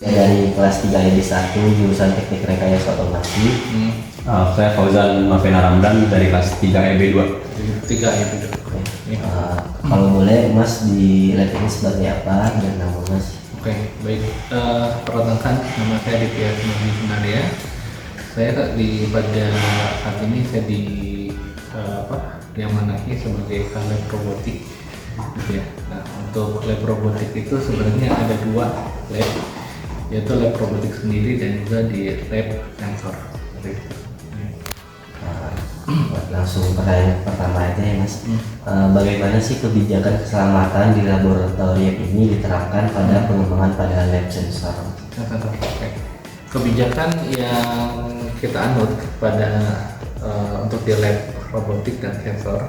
Dari kelas 3 ID1 jurusan Teknik Rekayasa Otomasi. Saya Fauzan Mafena Ramdan dari kelas 3 EB2. 3 EB2. Kalau boleh Mas di lab ini sebagai apa dan nama Mas? Oke, baik. Perkenalkan, nama saya Ditya Sunaria. Saya pada saat ini saya yang menaiki sebagai lab robotik. Ya. Nah, untuk lab robotik itu sebenarnya ada 2 lab, yaitu lab robotik sendiri dan juga di lab sensor. Langsung pertanyaan pertama aja ya Mas. Bagaimana sih kebijakan keselamatan di laboratorium ini diterapkan pada pengembangan pada lab sensor? Kebijakan yang kita anut pada untuk di lab robotik dan sensor,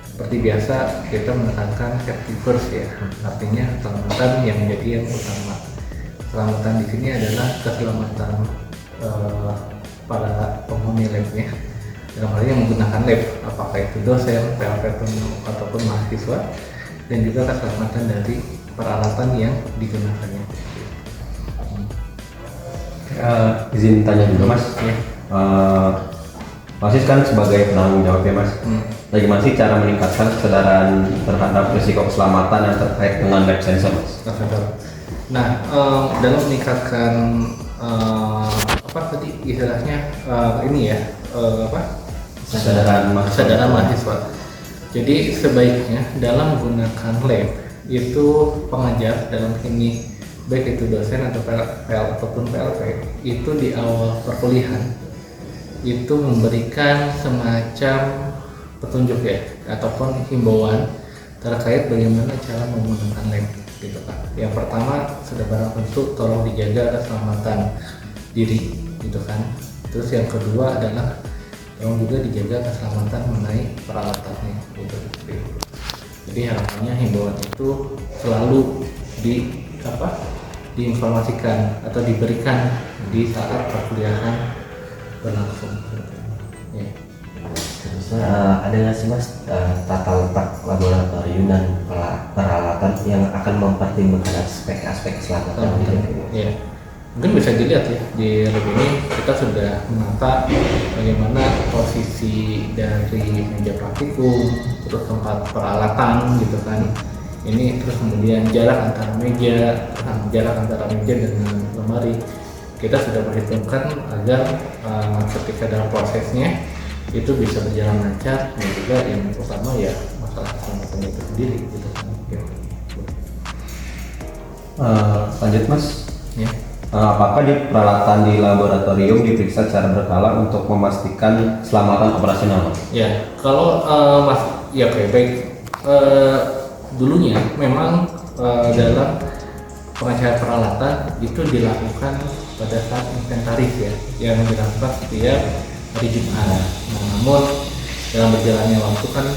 seperti biasa kita menekankan safety first ya, artinya keselamatan yang menjadi yang utama. Keselamatan di sini adalah keselamatan para penghuni labnya, dalam hal yang menggunakan lab, apakah itu dosen, PLP ataupun mahasiswa, dan juga keselamatan dari peralatan yang digunakannya. Izin tanya juga Mas. Mas kan sebagai penanggung jawab ya Mas. Bagaimana sih cara meningkatkan kesadaran terhadap risiko keselamatan yang terkait dengan lab sensor Mas? Nah, dalam meningkatkan kesadaran mahasiswa. Jadi sebaiknya dalam menggunakan lab itu pengajar dalam ini, baik itu dosen atau PL ataupun PLP, itu di awal perkuliahan itu memberikan semacam petunjuk ya ataupun himbauan terkait bagaimana cara menggunakan lab gitu kan. Yang pertama sudah barang tentu tolong dijaga keselamatan diri gitu kan. Terus yang kedua adalah tolong juga dijaga keselamatan mengenai peralatannya gitu. Jadi harapannya himbauan itu selalu diinformasikan atau diberikan di saat perkuliahan berlangsung. Ya. Terus ada nggak sih Mas tata letak laboratorium dan peralatan yang akan mempertimbangkan aspek-aspek keselamatan? Ya. Mungkin bisa dilihat ya di lab ini kita sudah menata bagaimana posisi dari meja praktikum, terus tempat peralatan gitu kan. Ini terus kemudian jarak antara meja dengan lemari. Kita sudah perhitungkan agar ketika dalam prosesnya itu bisa berjalan lancar, dan juga yang utama ya masalah keselamatan itu sendiri gitu kan. Lanjut Mas. Ya. Apakah di peralatan di laboratorium diperiksa secara berkala untuk memastikan keselamatan operasional? Ya, kalau baik. Dulunya memang dalam pengecekan peralatan itu dilakukan pada saat inventaris ya, yang dilakukan setiap hari Jumat. Namun dalam berjalannya waktu kan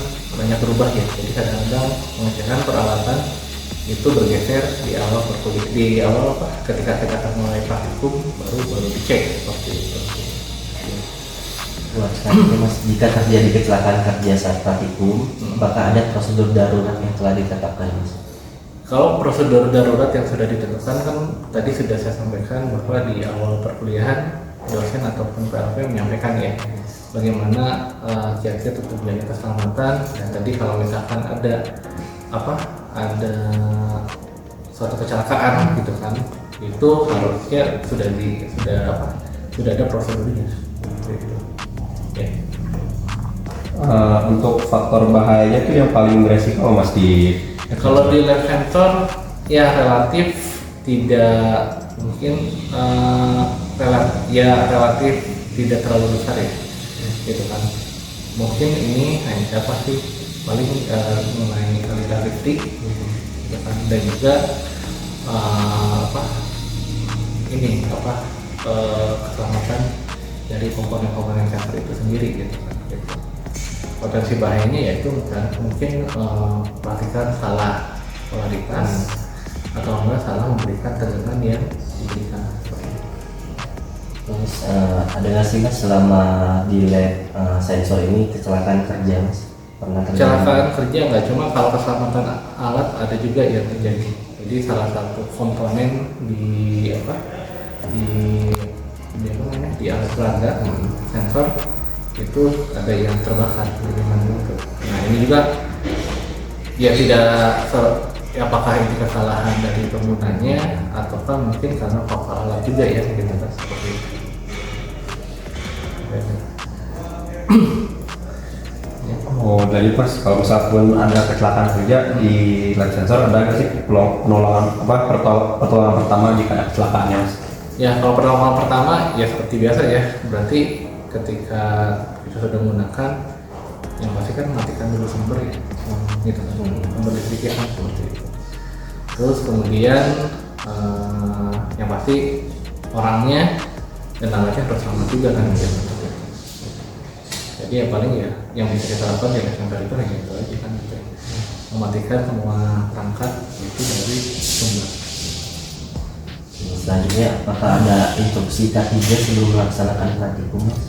banyak berubah ya, jadi kadang-kadang pengecekan peralatan itu bergeser di awal ketika kita akan mulai praktikum baru dicek seperti itu. Buat sekarang Mas, jika terjadi kecelakaan kerja saat praktikum, apakah ada prosedur darurat yang telah ditetapkan Mas? Kalau prosedur darurat yang sudah ditetapkan kan tadi sudah saya sampaikan bahwa di awal perkuliahan dosen ataupun PLP menyampaikan ya bagaimana kiat-kiat untuk menjaga keselamatan, dan tadi kalau misalkan ada suatu kecelakaan gitu kan, itu harusnya sudah ada prosedurnya gitu. Ya. Untuk faktor bahayanya itu yang paling beresiko Mas di kalau di lab sensor ya relatif tidak mungkin relatif tidak terlalu besar ya gitu kan. Mungkin ini hanya paling mengenai kualitas listrik gitu kan, dan juga keselamatan dari komponen-komponen sensor itu sendiri gitu kan. Potensi bahayanya yaitu mungkin pelatihan salah polaritas atau enggak salah memberikan tegangan yang diberikan. Terus ada nggak sih Mas selama di lab sensor ini kecelakaan kerja Mas? Pernah terjadi? Kecelakaan kerja nggak cuma kalau keselamatan alat ada juga yang terjadi Jadi salah satu komponen di apa di alat peraga sensor itu ada yang terbakar jadi menutup. Nah ini juga ya tidak apakah ini kesalahan dari penggunanya ataukah mungkin karena faktor alat juga ya gitu kan seperti itu. Oh, jadi pas kalau misalkan ada kecelakaan kerja di light sensor ada nggak sih penolongan pertolongan pertama jika ada kecelakaannya, Mas? Ya kalau pertolongan pertama ya seperti biasa ya, berarti ketika kita sudah menggunakan yang pasti kan matikan dulu sumber ya, gitu kan, sumber listriknya kan seperti itu. Terus kemudian yang pasti orangnya dan alatnya harus sama juga kan gitu. Jadi yang paling ya yang bisa kita lakukan ya sensor itu hanya itu aja kan gitu ya. Mematikan semua perangkat itu dari sumber. Selanjutnya, apakah ada instruksi K3 sebelum melaksanakan praktikum, Mas?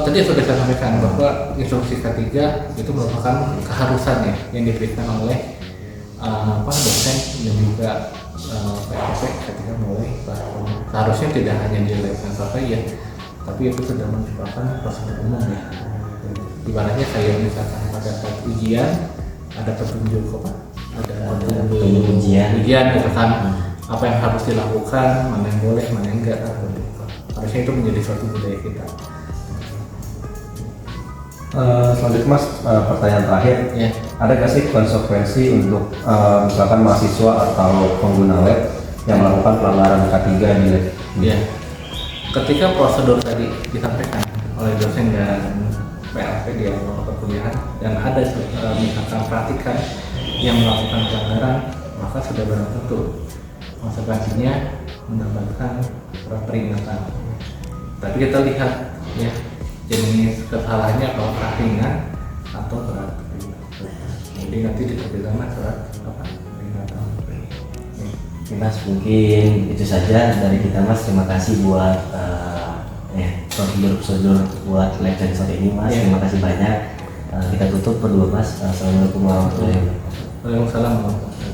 Tadi sudah saya sampaikan bahwa instruksi K3 itu merupakan keharusan ya yang diberikan oleh dosen dan juga PLP ketika mulai seharusnya tidak hanya di lab sensor saja, tapi itu sudah merupakan prosedur umum ya. Ibaratnya saya misalkan pada saat ujian ada petunjuk ada petunjuk ujian gitu kan, apa yang harus dilakukan, mana yang boleh, mana yang enggak, harusnya itu menjadi suatu budaya kita. Selanjutnya Mas, pertanyaan terakhir, Ya. ada nggak sih konsekuensi untuk misalkan mahasiswa atau pengguna lab yang melakukan pelanggaran K3 di lab? Ya, ketika prosedur tadi disampaikan oleh dosen dan PLP di awal perkuliahan dan ada misalkan praktikan yang melakukan pelanggaran, maka sudah barang tentu konsekuensinya mendapatkan surat peringatan. Tapi kita lihat ya jenis kesalahannya apakah ringan atau berat. Jadi nanti diterbitkan surat peringatan. Mas, mungkin itu saja dari kita, Mas. Terima kasih buat prosedur-prosedur buat lab sensor ini, Mas. Ya. Terima kasih banyak. Kita tutup berdua, Mas. Assalamualaikum warahmatullahi wabarakatuh. Waalaikumsalam warahmatullahi wabarakatuh.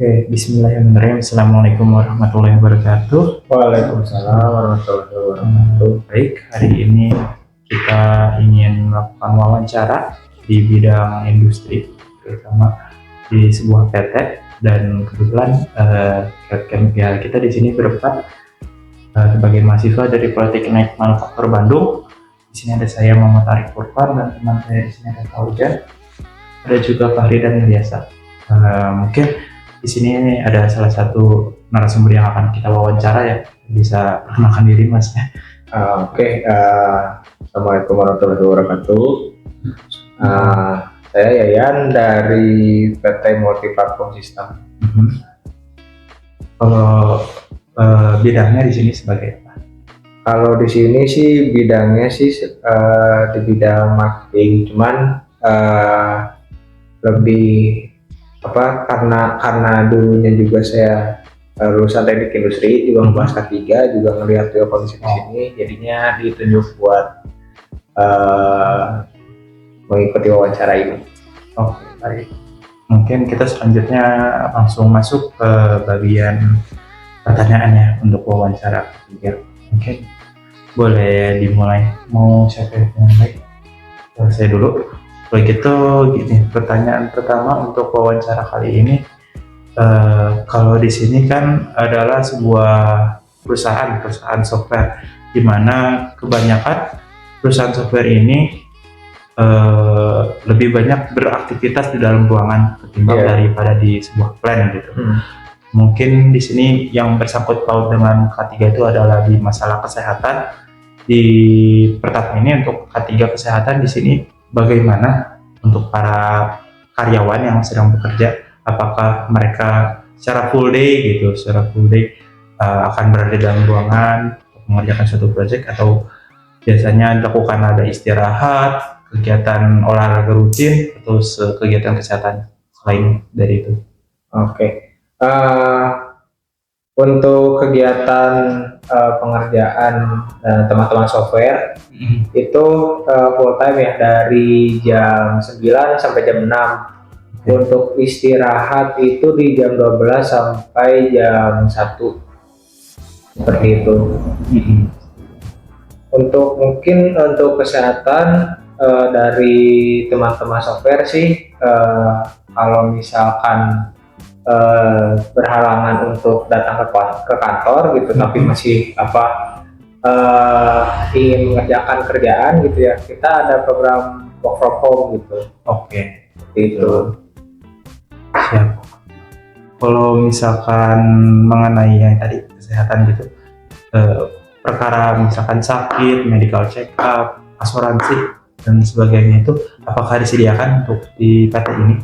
Oke, bismillahirrahmanirrahim. Assalamualaikum warahmatullahi wabarakatuh. Waalaikumsalam warahmatullahi wabarakatuh. Baik, hari ini kita ingin melakukan wawancara di bidang industri, terutama di sebuah PT, dan kebetulan kita di sini berempat sebagai mahasiswa dari Politeknik Manufaktur Bandung. Di sini ada saya Muhammad Arif Furqan dan teman saya di sini ada Fauzan, ada juga Fahri dan Ilyasa. Mungkin di sini ada salah satu narasumber yang akan kita wawancara ya, bisa perkenalkan diri Mas ya. Assalamualaikum warahmatullahi wabarakatuh. Saya Yayan dari PT Multiplatform System. Kalau bidangnya di sini sebagai apa? Kalau di sini sih bidangnya sih di bidang marketing, cuman lebih karena dulunya juga saya lulusan teknik industri, juga membahas K3, juga ngelihat juga kondisi di sini, jadinya ditunjuk buat mengikuti wawancara ini. Oke, baik. Mungkin kita selanjutnya langsung masuk ke bagian pertanyaannya untuk wawancara ketiga. Mungkin boleh dimulai. Mau siapa yang baik? Saya dulu. Kalau gitu gini, pertanyaan pertama untuk wawancara kali ini, kalau di sini kan adalah sebuah perusahaan software, di mana kebanyakan perusahaan software ini lebih banyak beraktivitas di dalam ruangan ketimbang daripada di sebuah plan gitu. Mungkin di sini yang bersangkut paut dengan K3 itu adalah di masalah kesehatan. Di pertama ini untuk K3 kesehatan di sini bagaimana untuk para karyawan yang sedang bekerja, apakah mereka secara full day akan berada dalam ruangan untuk mengerjakan suatu proyek, atau biasanya dilakukan ada istirahat, kegiatan olahraga rutin, atau kegiatan kesehatan selain dari itu? Oke. Untuk kegiatan pengerjaan teman-teman software itu full time ya, dari jam 9 sampai jam 6. Untuk istirahat itu di jam 12 sampai jam 1, seperti itu. Untuk kesehatan dari teman-teman software sih, kalau misalkan berhalangan untuk datang ke kantor gitu, tapi masih ingin mengerjakan kerjaan gitu ya, kita ada program work from home gitu. Oke. Itu. Siap. Kalau misalkan mengenai yang tadi kesehatan gitu, perkara misalkan sakit, medical check up, asuransi dan sebagainya, itu apakah disediakan untuk di PT ini?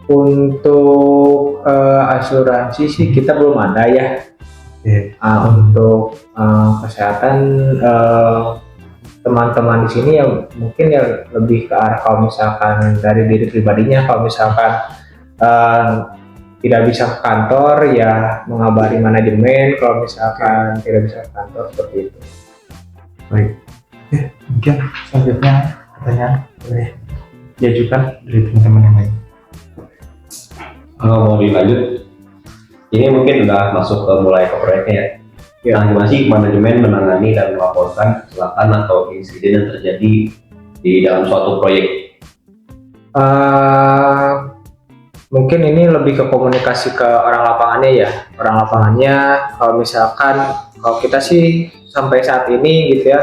Untuk asuransi sih kita belum ada ya. Untuk kesehatan teman-teman di sini ya mungkin ya lebih ke arah, kalau misalkan dari diri pribadinya, kalau misalkan tidak bisa ke kantor ya mengabari manajemen, kalau misalkan tidak bisa ke kantor, seperti itu. Baik. Mungkin selanjutnya pertanyaan boleh diajukan dari teman-teman yang lain. Kalau mau dilanjut, ini mungkin udah masuk ke mulai ke proyeknya ya. Nah, gimana sih manajemen menangani dan melaporkan kecelakaan atau insiden yang terjadi di dalam suatu proyek? Mungkin ini lebih ke komunikasi ke orang lapangannya ya. Orang lapangannya, kalau misalkan kalau kita sih sampai saat ini gitu ya,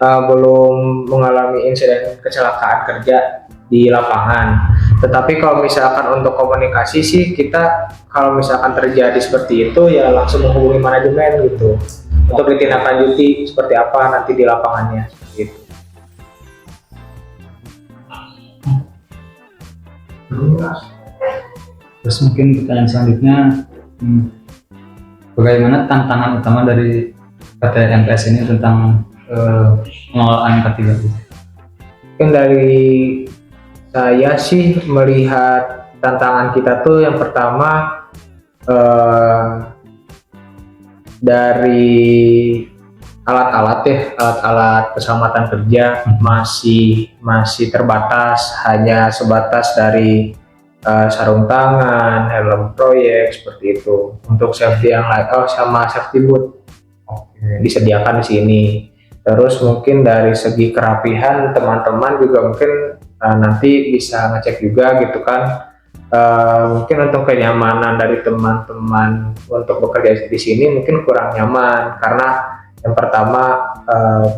belum mengalami insiden kecelakaan kerja di lapangan. Tetapi kalau misalkan untuk komunikasi sih, kita kalau misalkan terjadi seperti itu ya langsung menghubungi manajemen gitu, untuk ditindaklanjuti seperti apa nanti di lapangannya gitu. Terus mungkin pertanyaan selanjutnya, bagaimana tantangan utama dari PT MTS ini tentang pengelolaan K3? Mungkin dari saya sih melihat tantangan kita tuh yang pertama dari alat-alat keselamatan kerja masih terbatas, hanya sebatas dari sarung tangan, helm proyek, seperti itu. Untuk safety yang lain, sama safety boot disediakan di sini. Terus mungkin dari segi kerapihan teman-teman juga mungkin nanti bisa ngecek juga gitu kan. Mungkin untuk kenyamanan dari teman-teman untuk bekerja di sini mungkin kurang nyaman, karena yang pertama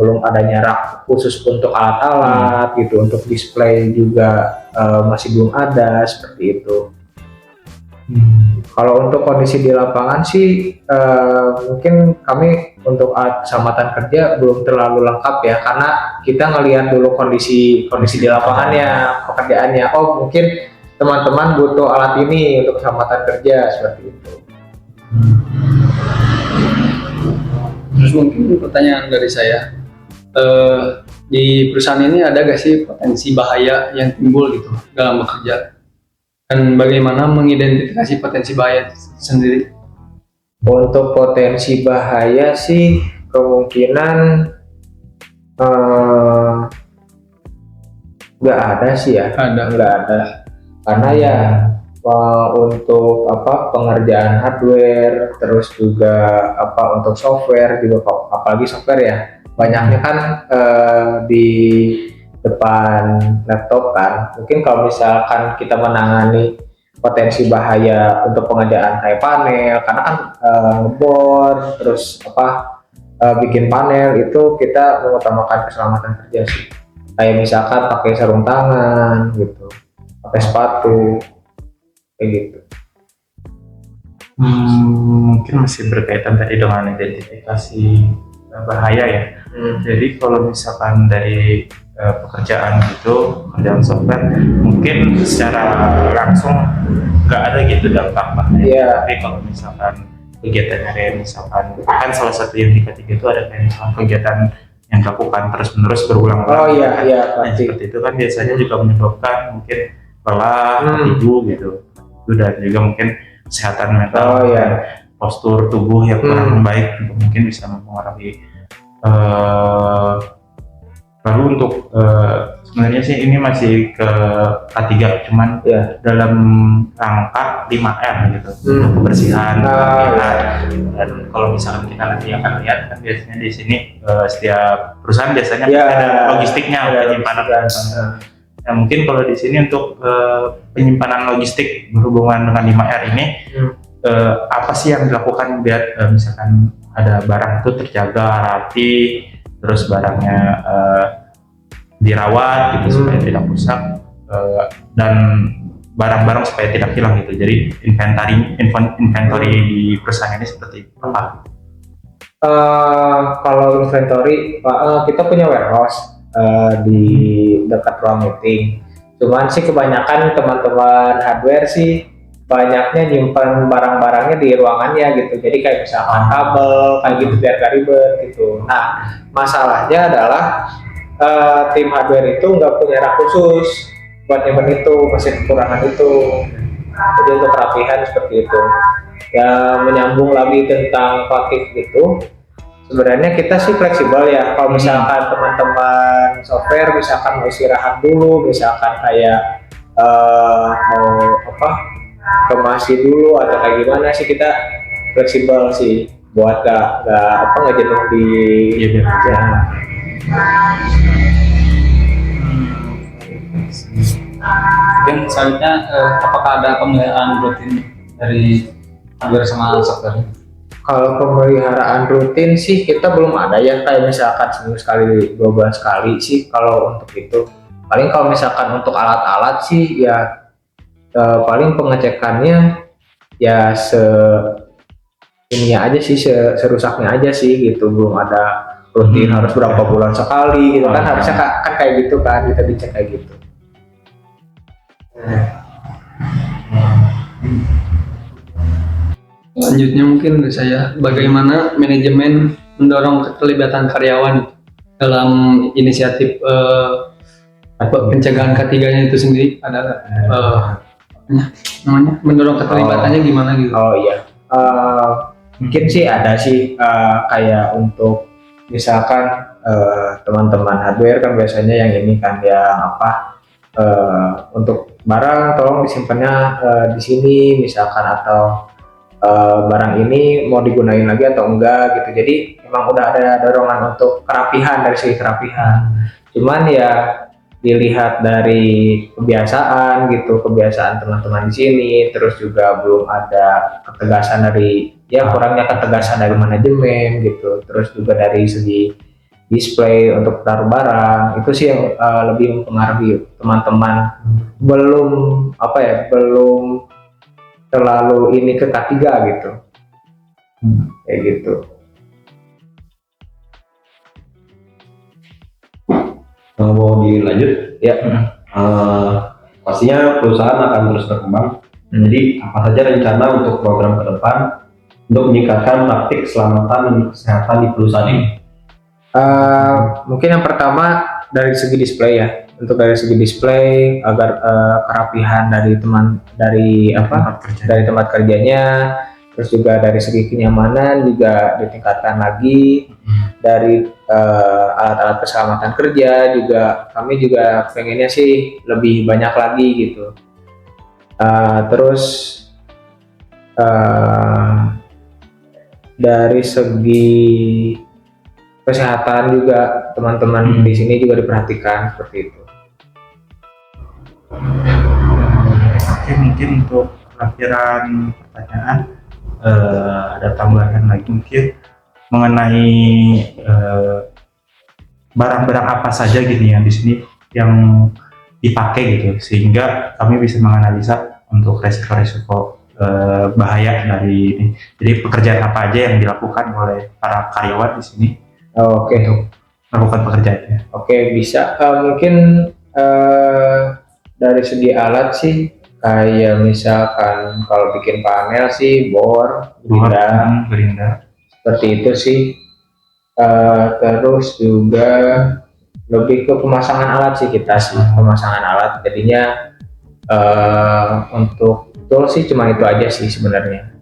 belum adanya rak khusus untuk alat-alat gitu, untuk display juga masih belum ada, seperti itu. Kalau untuk kondisi di lapangan sih mungkin kami untuk alat keselamatan kerja belum terlalu lengkap ya, karena kita ngelihat dulu kondisi di lapangannya, pekerjaannya. Oh mungkin teman-teman butuh alat ini untuk keselamatan kerja seperti itu. Terus mungkin pertanyaan dari saya, di perusahaan ini ada gak sih potensi bahaya yang timbul gitu dalam bekerja? Dan bagaimana mengidentifikasi potensi bahaya sendiri? Untuk potensi bahaya sih kemungkinan nggak ada sih ya, nggak ada, karena ya untuk pengerjaan hardware, terus juga untuk software juga, apalagi software ya banyaknya kan di depan laptop kan. Mungkin kalau misalkan kita menangani potensi bahaya untuk pengerjaan kayak panel, karena kan ngebor terus bikin panel, itu kita mengutamakan keselamatan kerja sih, kayak misalkan pakai sarung tangan gitu, pakai sepatu kayak gitu. Mungkin masih berkaitan tadi dengan identifikasi bahaya ya. Jadi kalau misalkan dari pekerjaan pekerjaan software, mungkin secara langsung nggak ada gitu dampak bahaya. Tapi kalau misalkan kegiatan kayak misalkan kan salah satu yang tiga itu ada kayak misalkan kegiatan yang dilakukan terus-menerus berulang-ulang. Pasti. Seperti itu kan biasanya juga menyebabkan mungkin lelah, fatigue gitu. Dan juga mungkin kesehatan mental, postur tubuh yang kurang baik juga mungkin bisa mempengaruhi. Lalu untuk sebenarnya sih ini masih ke K3, cuman dalam rangka 5R gitu, untuk kebersihan, dan kalau misalkan kita nanti akan lihat kan biasanya di sini setiap perusahaan biasanya ada logistiknya, penyimpanan. Nah, mungkin kalau di sini untuk penyimpanan logistik berhubungan dengan 5R ini, apa sih yang dilakukan biar misalkan ada barang itu terjaga rapi, terus barangnya dirawat gitu supaya tidak rusak, dan barang-barang supaya tidak hilang gitu. Jadi inventory di perusahaan ini seperti apa? Kalau inventory, kita punya warehouse di dekat ruang meeting. Cuman sih kebanyakan teman-teman hardware sih banyaknya nyimpan barang-barangnya di ruangannya gitu. Jadi kayak misalkan kabel kayak gitu biar gak ribet gitu. Nah masalahnya adalah tim hardware itu nggak punya rak khusus buat nyimpan itu, masih kekurangan itu. Jadi untuk kerapihan seperti itu. Ya menyambung lagi tentang pakif gitu. Sebenarnya kita sih fleksibel ya. Kalau misalkan teman-teman software misalkan mau istirahat dulu, misalkan kayak mau kemasi dulu atau kayak gimana sih, kita fleksibel sih buat nggak jenuh di kerja. Mungkin selanjutnya apakah ada pemeliharaan rutin dari hardware sama software? Kalau pemeliharaan rutin sih kita belum ada ya, kayak misalkan seminggu sekali, 2 bulan sekali sih kalau untuk itu. Paling kalau misalkan untuk alat-alat sih ya paling pengecekannya ya ininya aja sih, serusaknya aja sih gitu. Belum ada rutin harus berapa bulan sekali gitu kan, harusnya kan kayak gitu kan, kita dicek kayak gitu. Selanjutnya mungkin dari saya, bagaimana manajemen mendorong keterlibatan karyawan dalam inisiatif pencegahan ketiganya itu sendiri, adalah namanya mendorong keterlibatannya gimana gitu? Mungkin sih ada sih kayak untuk misalkan teman-teman hardware kan biasanya yang ini kan yang untuk barang tolong disimpannya di sini misalkan, atau barang ini mau digunain lagi atau enggak gitu. Jadi memang udah ada dorongan untuk kerapihan, dari segi kerapihan. Cuman ya dilihat dari kebiasaan gitu, kebiasaan teman-teman di sini, terus juga belum ada ketegasan dari kurangnya ketegasan dari manajemen gitu, terus juga dari segi display untuk taruh barang itu sih yang lebih mempengaruhi. Teman-teman belum belum terlalu ini ke K3 gitu. Kayak gitu. Mau dilanjut ya. Pastinya perusahaan akan terus berkembang. Jadi apa saja rencana untuk program ke depan untuk meningkatkan praktik keselamatan dan kesehatan di perusahaan ini? Mungkin yang pertama dari segi display ya. Untuk dari segi display agar kerapihan dari dari tempat kerjanya, terus juga dari segi kenyamanan juga ditingkatkan lagi. Dari alat-alat keselamatan kerja juga kami juga pengennya sih lebih banyak lagi gitu. Terus dari segi kesehatan juga teman-teman di sini juga diperhatikan seperti itu. Oke, mungkin untuk perakhiran pertanyaan ada tambahan lagi mungkin mengenai barang-barang apa saja gitu yang di sini yang dipakai gitu sehingga kami bisa menganalisa untuk resiko-resiko bahaya dari ini. Jadi pekerjaan apa aja yang dilakukan oleh para karyawan di sini Oke. untuk melakukan pekerjaannya. Oke, bisa mungkin dari segi alat sih kayak misalkan kalau bikin panel sih bor, Gerinda. seperti itu sih. Terus juga lebih ke pemasangan alat sih kita sih, pemasangan alat. Jadinya untuk tool sih cuma itu aja sih sebenarnya.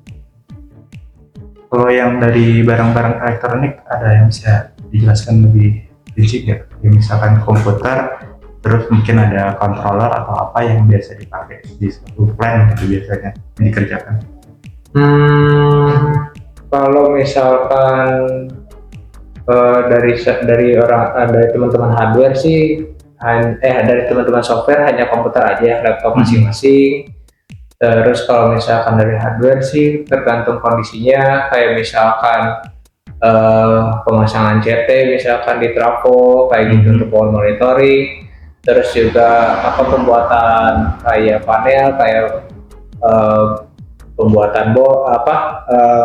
Kalau yang dari barang-barang elektronik ada yang bisa dijelaskan lebih rinci ya? Misalkan komputer, terus mungkin ada controller atau apa yang biasa dipakai di satu plan gitu biasanya yang dikerjakan. Kalau misalkan dari teman-teman hardware sih, dari teman-teman software hanya komputer aja, laptop masing-masing. Terus kalau misalkan dari hardware sih tergantung kondisinya, kayak misalkan pemasangan CT misalkan di trafo kayak gitu untuk wall monitoring. Terus juga pembuatan kayak panel kayak pembuatan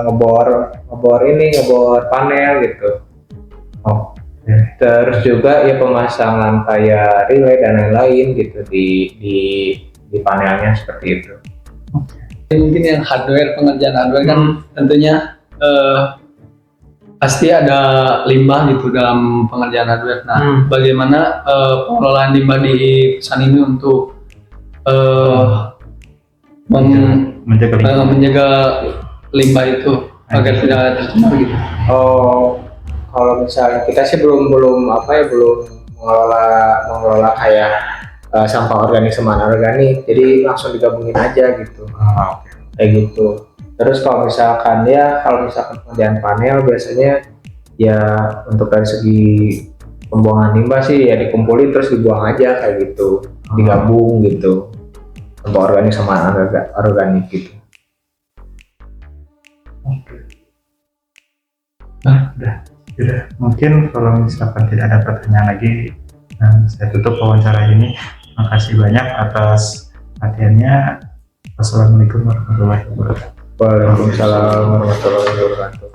ngebor panel gitu. Terus juga ya pemasangan kayak relay dan lain-lain gitu di panelnya seperti itu. Mungkin yang hardware, pengerjaan hardware kan tentunya pasti ada limbah gitu dalam pengerjaan hardware. Nah, bagaimana pengelolaan limbah di perusahaan ini untuk menjaga limbah itu agar tidak tercemar gitu? Kalau misalnya kita sih belum mengelola kayak sampah organik sama anorganik, jadi langsung digabungin aja gitu. Kayak gitu. Terus kalau misalkan pengerjaan panel biasanya ya untuk dari segi pembuangan limbah sih ya dikumpulin terus dibuang aja kayak gitu, digabung gitu untuk organik sama anorganik gitu. Udah. Mungkin kalau misalkan tidak ada pertanyaan lagi, saya tutup wawancara ini. Makasih banyak atas perhatiannya. Wassalamualaikum warahmatullahi wabarakatuh. Waalaikumsalam warahmatullahi wabarakatuh.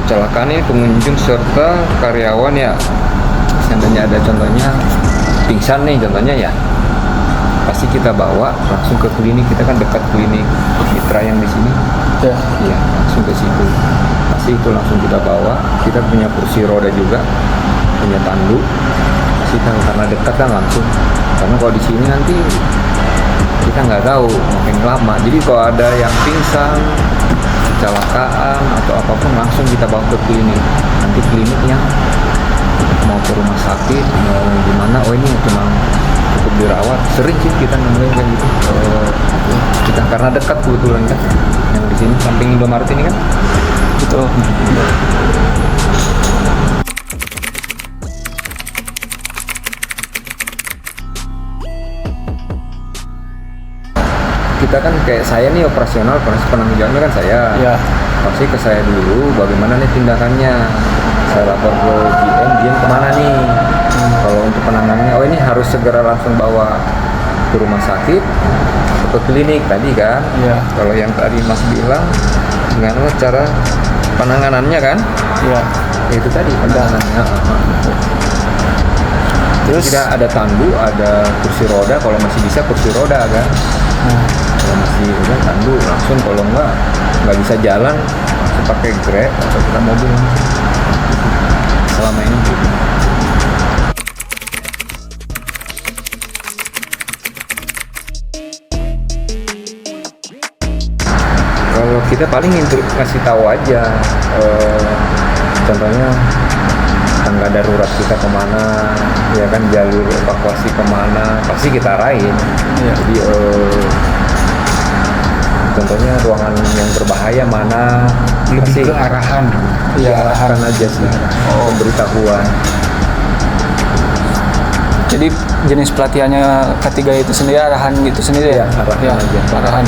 kecelakaan ini pengunjung serta karyawan ya, seandainya ada contohnya pingsan nih contohnya ya, pasti kita bawa langsung ke klinik. Kita kan dekat klinik Mitra yang di sini. Ya. Iya, langsung ke situ. Pasti itu langsung kita bawa. Kita punya kursi roda juga, punya tandu. Pasti kan karena dekat kan langsung. Karena kalau di sini nanti kita nggak tahu makin lama. Jadi kalau ada yang pingsan, kecelakaan atau apapun langsung kita bawa ke klinik. Nanti klinik yang mau ke rumah sakit, mau gimana, oh ini cuma cukup dirawat. Sering sih kita nemuin kayak gitu. Kita karena dekat kebetulan kan, yang di sini samping Indomaret ini kan. Betul. Kita kan kayak saya nih operasional, penanggung jawabnya kan saya. Ya. Pasti ke saya dulu, bagaimana nih tindakannya. Saya lapor ke GM kemana nih. Kalau untuk penanganannya, oh ini harus segera langsung bawa ke rumah sakit, ke klinik tadi kan. Ya. Kalau yang tadi Mas bilang, gimana cara penanganannya kan? Ya. Itu tadi penanganannya. Terus kita ada tandu, ada kursi roda. Kalau masih bisa kursi roda kan. Kalau masih udah tandu langsung, kalau nggak bisa jalan langsung pakai Grab atau kita mobil selama ini gitu. Kalau kita paling ngasih tahu aja, contohnya tangga darurat kita kemana, ya kan, jalur evakuasi kemana, pasti kita arahin. Ya. Jadi contohnya ruangan yang berbahaya mana, pasti Lebih ke arahan. ya arahan aja sih, pemberitahuan. Jadi jenis pelatihannya ketiga itu sendiri arahan gitu sendiri ya? Arahan Ya, aja. arahan.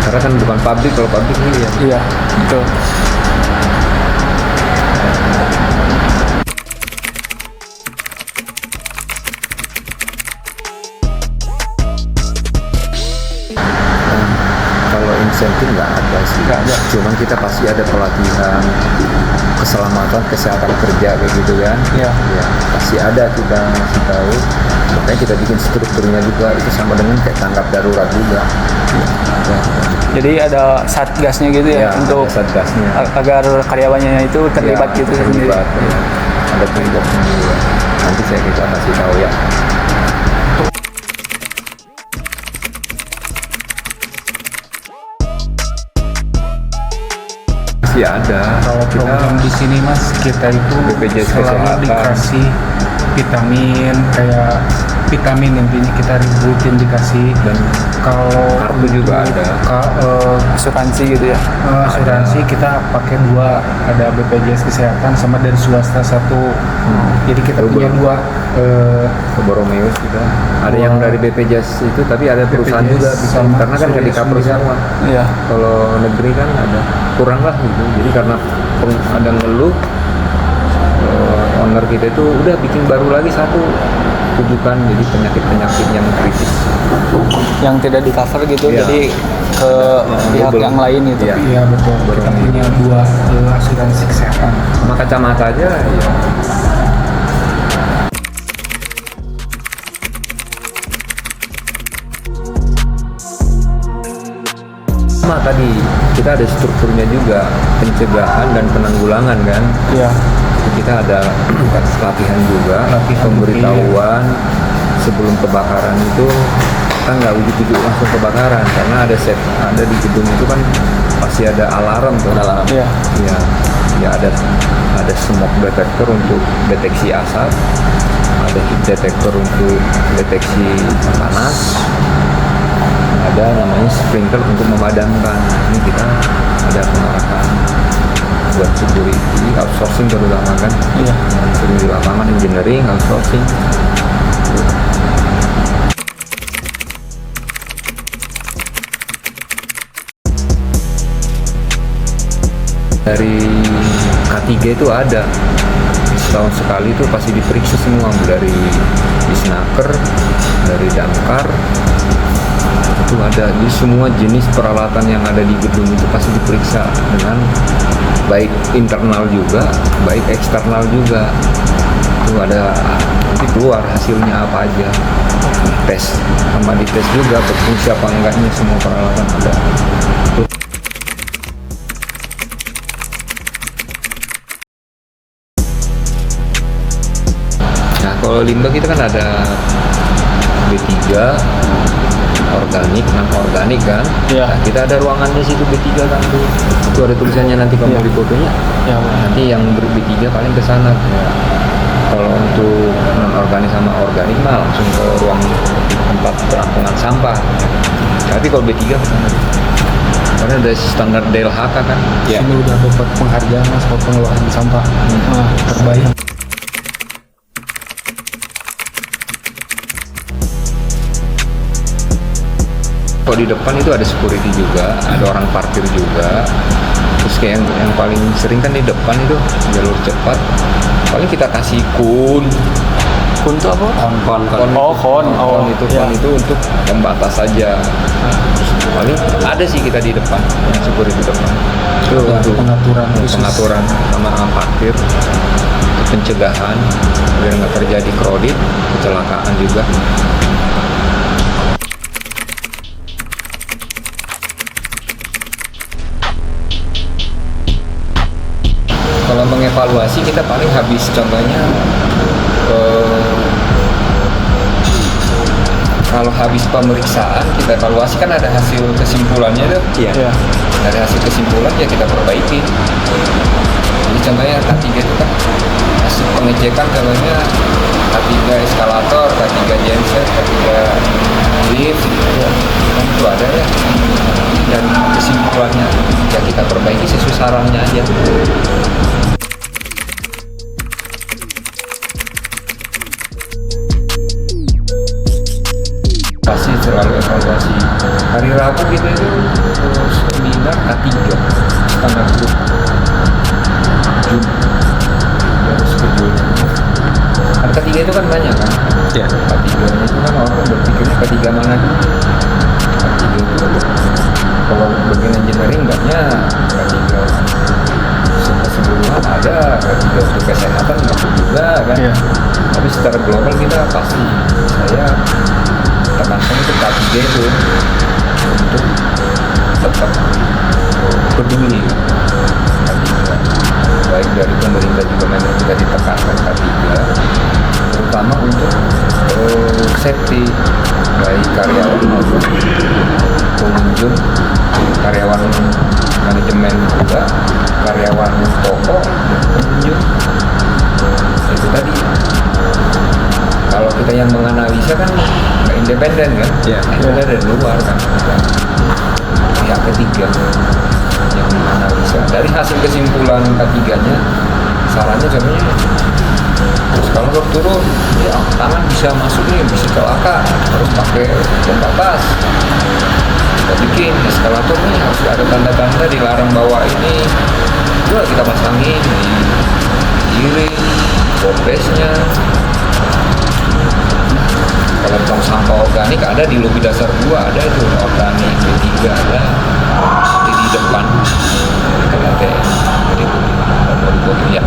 Karena kan bukan pabrik, kalau pabrik ini ya. Iya, betul. Kalau insentif nggak ada sih, nggak ada. Cuman kita pasti ada pelatihan keselamatan kesehatan kerja kayak gitu kan. Iya. Ya, pasti ada, kita ngasih tahu. Makanya kita bikin strukturnya juga itu sama dengan kayak tanggap darurat juga. Ya, Jadi ada satgasnya gitu ya, untuk ada satgasnya. agar karyawannya itu terlibat Ya, gitu sendiri. terlibat, ya. Ada toolboxnya juga. Nanti kita kasih tahu ya. Masih ada. Kalau program di sini Mas, kita itu BPJS selalu Kesehatan. dikasih vitamin, kayak vitamin intinya kita rutin dikasih. Dan kalau kartu juga ada. Asuransi gitu ya. Asuransi kita pakai dua, ada BPJS Kesehatan sama dari swasta satu. Jadi kita punya dua. Ke Boromeus juga. Ada yang dari BPJS itu, tapi ada perusahaan BPJS juga bisa, sama karena kan nggak di cover Surya semua. Iya. Kalau negeri kan ada kurang lah gitu. Jadi karena ada ngeluh, owner kita itu udah bikin baru lagi satu rujukan, jadi penyakit-penyakit yang kritis. Yang tidak di cover gitu, Iya. jadi ke pihak Double. yang lain gitu. Iya. Iya betul. Kita punya dua asuransi kesehatan. Sama kacamata aja ya. Sama tadi kita ada strukturnya juga, pencegahan dan penanggulangan kan. Iya. Kita ada latihan juga, pemberitahuan sebelum kebakaran itu kan nggak ujuk-ujuk langsung kebakaran, karena ada di gedung itu kan pasti ada alarm tuh. Iya. Ya, ya ada smoke detector untuk deteksi asap, ada heat detector untuk deteksi panas, ada namanya sprinkler untuk memadamkan. Ini kita ada pengarahan buat security, outsourcing terutama kan. Iya. Sering di lapangan, engineering, outsourcing. Dari K3 itu ada setahun sekali itu pasti diperiksa semua, dari disnaker, dari damkar, Itu ada di semua jenis peralatan yang ada di gedung itu pasti diperiksa dengan baik internal juga, baik eksternal juga. Itu ada nanti keluar hasilnya apa aja. Tes sama dites juga berfungsi apa enggaknya semua peralatan ada. Nah kalau limbah kita kan ada B3, organik, non organik kan. Iya. Nah, kita ada ruangannya situ B3 kan tuh. Itu ada tulisannya nanti kamu Iya. di fotonya. Ya, Nanti yang B3 paling ke sana. Ya. Kalau untuk non organik sama organik mah langsung ke ruang tempat penampungan sampah. Tapi kalau B3 ke sana. Karena ada standar DLHK kan. ini udah dapat penghargaan mas soal pengelolaan sampah terbaik. Kalau di depan itu ada security juga, ada orang parkir juga. Terus kayak yang paling sering kan di depan itu jalur cepat. Paling kita kasih kun Untuk apa? kon itu untuk pembatas saja. Terus paling ada sih kita di depan, yang security di depan. Itu untuk pengaturan khusus. pengaturan sama parkir, untuk pencegahan biar nggak terjadi kredit, kecelakaan juga. Kalau mengevaluasi kita paling habis contohnya kalau habis pemeriksaan kita evaluasi kan ada hasil kesimpulannya tuh. Iya. Dari hasil kesimpulan ya kita perbaiki. Jadi contohnya K3 itu kan hasil pengecekan contohnya K3 eskalator, K3 genset, K3 lift, kan itu ada ya. Dan kesimpulannya ya kita perbaiki sesuai sarannya aja. Pasti selalu evaluasi. Hari Rabu kita itu seminar K3 standar grup Jun harus ke Jun. Kan K3 itu kan banyak kan. Iya. K3 itu kan orang berpikirnya K3 mana dulu. K3 itu kalau bagian engineering enggaknya K3 keseluruhan ada, K3 untuk kesehatan masuk juga kan. Iya. Tapi secara global kita pasti saya tekankan itu K3 itu untuk tetap peduli K3, baik dari pemerintah juga memang kita ditekankan K3 terutama untuk safety baik karyawan maupun pengunjung, karyawan manajemen juga, karyawan toko, pengunjung. Itu tadi kalau kita yang menganalisa kan nggak independen kan, itu dari luar kan, pihak ketiga yang menganalisa. Dari hasil kesimpulan K3-nya, sarannya contohnya, terus kalau rok turun, ya tangan bisa masuk nih, bisa celaka, harus pakai pembatas. Kita bikin eskalator nih harus ada tanda-tanda dilarang bawa ini, juga kita pasangin di kiri, bobesnya. Kalau tong sampah organik ada di lobi dasar 2, ada itu organik, B3 ada di depan. Jadi nomor 2 ya.